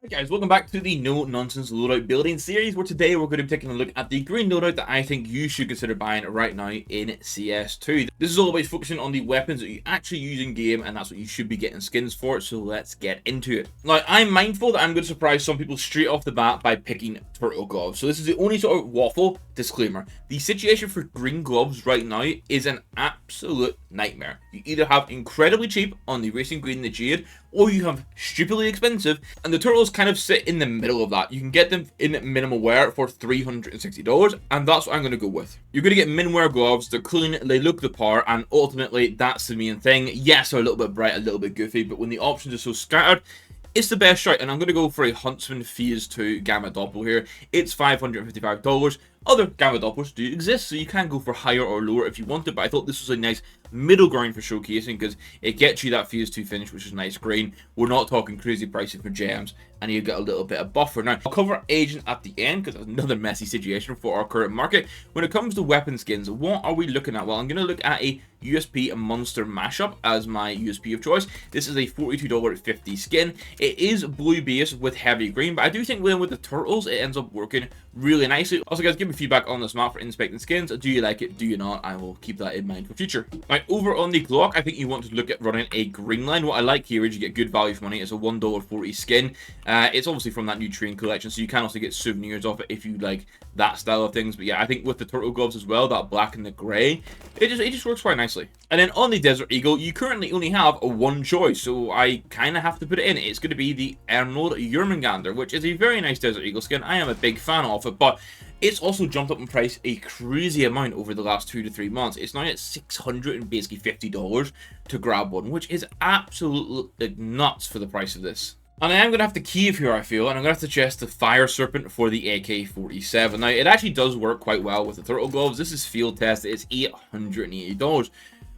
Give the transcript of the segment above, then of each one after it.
Hey guys, welcome back to the No Nonsense Loadout building series, where today we're going to be taking a look at the green loadout that I think you should consider buying right now in CS2. This is always focusing on the weapons that you actually use in game, and that's what you should be getting skins for, so let's get into it. Now, I'm mindful that I'm going to surprise some people straight off the bat by picking turtle gloves, so this is the only sort of waffle disclaimer. The situation for green gloves right now is an absolute nightmare. You either have incredibly cheap on the Racing Green and the Jade, or you have stupidly expensive, and the turtles kind of sit in the middle of that. You can get them in minimal wear for $360, and that's what I'm going to go with. You're going to get min wear gloves, they're clean, they look the part, and ultimately that's the main thing. Yes, they're a little bit bright, a little bit goofy, but when the options are so scattered, it's the best shout, and I'm going to go for a Huntsman Phase 2 Gamma Doppel here. It's $555. Other Gamma Dopplers do exist, so you can go for higher or lower if you wanted, but I thought this was a nice middle ground for showcasing because it gets you that Phase 2 finish, which is nice green. We're not talking crazy pricing for gems, and you get a little bit of buffer. Now, I'll cover Agent at the end because it's another messy situation for our current market. When it comes to weapon skins, what are we looking at? Well, I'm going to look at a USP Monster Mashup as my USP of choice. This is a $42.50 skin. It is blue base with heavy green, but I do think with the turtles, it ends up working really nicely. Also, guys, give me feedback on this map for inspecting skins. Do you like it? Do you not? I will keep that in mind for future. Now, over on the Glock, I think you want to look at running a green line. What I like here is you get good value for money. It's a $1.40 skin. It's obviously from that new train collection, so you can also get souvenirs off it if you like that style of things. But yeah, I think with the turtle gloves as well, that black and the grey, it just works quite nicely. And then on the Desert Eagle, you currently only have one choice, so I kind of have to put it in. It's going to be the Emerald Yermangander, which is a very nice Desert Eagle skin. I am a big fan of it, but it's also jumped up in price a crazy amount over the last 2 to 3 months. It's now at $650 to grab one, which is absolutely nuts for the price of this. And I am going to have to keep here, I feel, and I'm going to have to suggest the Fire Serpent for the AK-47. Now, it actually does work quite well with the turtle gloves. This is field tested. It's $880.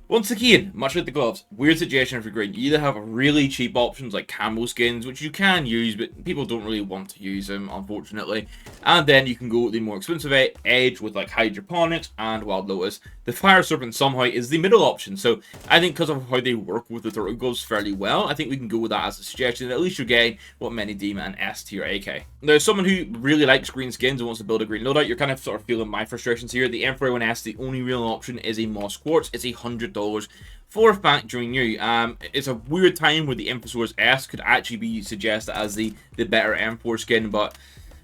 Once again, much like the gloves, weird situation for green. You either have really cheap options like camo skins, which you can use, but people don't really want to use them, unfortunately. And then you can go with the more expensive edge with like hydroponics and Wild Lotus. The Fire Serpent somehow is the middle option, so I think because of how they work with the turtle gloves fairly well, I think we can go with that as a suggestion. At least you're getting what many deem an S tier AK. Now, someone who really likes green skins and wants to build a green loadout, you're kind of sort of feeling my frustrations here. The M4A1S, the only real option is a Moss Quartz. It's $100 for factory new. It's a weird time where the Infosaurus S could actually be suggested as the better M4 skin, but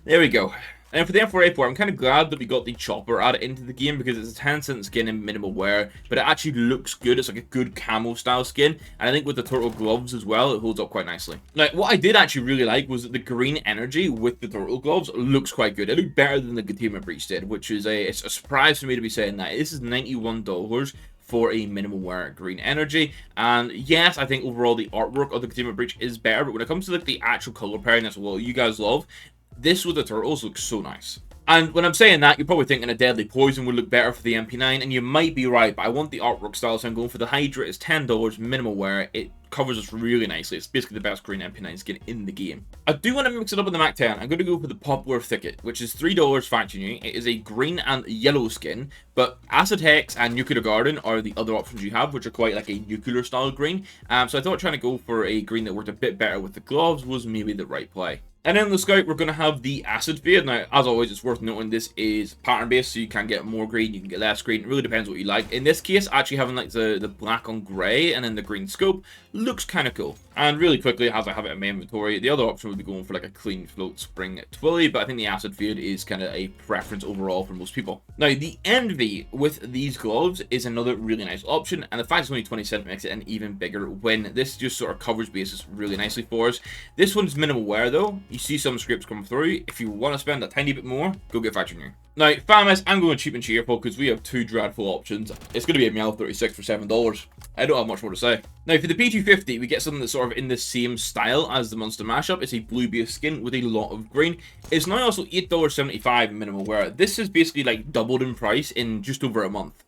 there we go. And for the M4A4, I'm kind of glad that we got the chopper added into the game because it's a 10-cent skin in minimal wear, but it actually looks good. It's like a good camo style skin, and I think with the turtle gloves as well, it holds up quite nicely. Now, what I did actually really like was that the green energy with the turtle gloves looks quite good. It looked better than the Containment Breach did, which is it's a surprise for me to be saying that. This is $91 for a minimal wear green energy, and yes, I think overall the artwork of the Containment Breach is better, but when it comes to like the actual color pairing, that's what you guys love, this with the turtles looks so nice. And when I'm saying that, you're probably thinking a Deadly Poison would look better for the MP9, and you might be right, but I want the artwork style, so I'm going for the Hydra. It's $10, minimal wear. It covers us really nicely. It's basically the best green MP9 skin in the game. I do want to mix it up with the Mac 10. I'm going to go for the Poplar Thicket, which is $3 factory new. It is a green and yellow skin, but Acid Hex and Nuclear Garden are the other options you have, which are quite like a nuclear style green. So I thought trying to go for a green that worked a bit better with the gloves was maybe the right play. And then on the Scout, we're going to have the Acid Fade. Now, as always, it's worth noting this is pattern-based, so you can get more green, you can get less green. It really depends what you like. In this case, actually having like the black on grey and then the green scope looks kind of cool. And really quickly, as I have it in my inventory, the other option would be going for like a clean float spring twilly, but I think the Acid Fade is kind of a preference overall for most people. Now, the Envy with these gloves is another really nice option, and the fact it's only 20 cents makes it an even bigger win. This just sort of covers bases really nicely for us. This one's minimal wear though. You see some scripts come through. If you want to spend a tiny bit more, go get factory new. Now, FAMS, I'm going cheap and cheerful because we have two dreadful options. It's going to be a Meow 36 for $7. I don't have much more to say. Now, for the P250, we get something that's sort of in the same style as the Monster Mashup. It's a blue base skin with a lot of green. It's now also $8.75 minimal wear. This is basically like doubled in price in just over a month.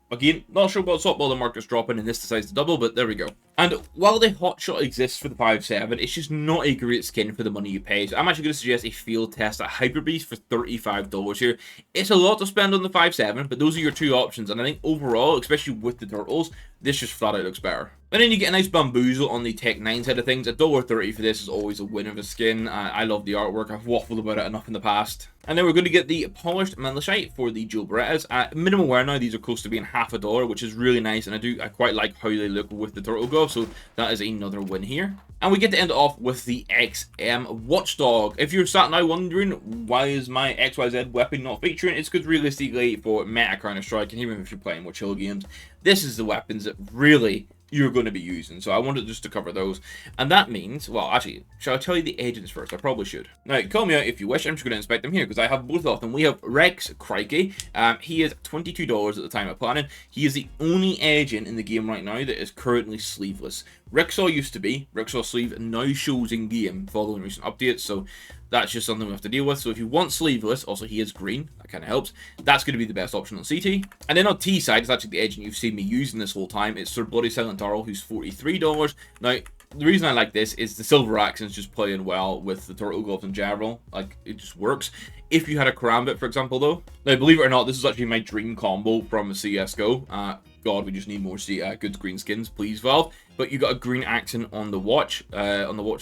Again, not sure what swap ball the market's dropping and this decides to double, but there we go. And while the hotshot exists for the 5.7, it's just not a great skin for the money you pay. So I'm actually going to suggest a field test at Hyper Beast for $35 here. It's a lot to spend on the 5.7, but those are your two options. And I think overall, especially with the turtles, this just flat out looks better. And then you get a nice bamboozle on the Tech 9 side of things. $1.30 for this is always a win of a skin. I love the artwork. I've waffled about it enough in the past. And then we're going to get the polished Malachite for the Joe Berettas. Minimal wear now, these are close to being $1/2, which is really nice. And I quite like how they look with the turtle glove. So that is another win here. And we get to end off with the XM Watchdog. If you're sat now wondering, why is my XYZ weapon not featuring? It's because realistically, for meta Counter-Strike, and even if you're playing more chill games, this is the weapons that really you're going to be using. So I wanted just to cover those. And that means, well, actually, shall I tell you the agents first? I probably should. Now, call me out if you wish. I'm just going to inspect them here because I have both of them. We have Rex Crikey. He is $22 at the time of planning. He is the only agent in the game right now that is currently sleeveless. Rixaw used to be. Rixaw sleeve now shows in game following recent updates. So that's just something we have to deal with. So if you want sleeveless, also he is green, that kind of helps. That's going to be the best option on CT. And then on T side, it's actually the agent you've seen me using this whole time. It's Sir Bloody Silent Darl, who's $43. Now, the reason I like this is the silver accents just playing well with the turtle gloves in general. Like, it just works. If you had a Karambit, for example, though. Now, believe it or not, this is actually my dream combo from CSGO. God, we just need more good green skins, please, Valve. But you got a green accent on the watch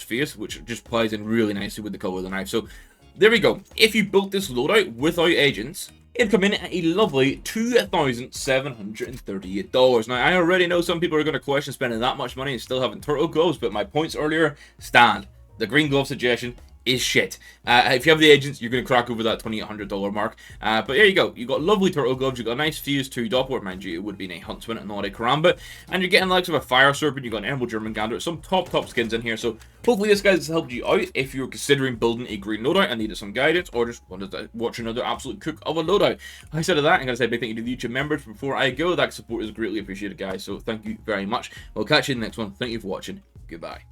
face, which just plays in really nicely with the color of the knife. So there we go. If you built this loadout without agents, it'd come in at a lovely $2,738. Now, I already know some people are going to question spending that much money and still having turtle gloves, but my points earlier stand. The green glove suggestion is shit. If you have the agents, you're going to crack over that $2,800 mark. But there you go. You got lovely turtle gloves. You got a nice CS2 doppler, mind you, it would be a huntsman and not a karambit. And you're getting the likes of a fire serpent. You got an emerald German gander. Some top skins in here. So hopefully this guys has helped you out if you're considering building a green loadout and needed some guidance, or just wanted to watch another absolute cook of a loadout. I said of that, I'm going to say a big thank you to the YouTube members before I go. That support is greatly appreciated, guys. So thank you very much. We'll catch you in the next one. Thank you for watching. Goodbye.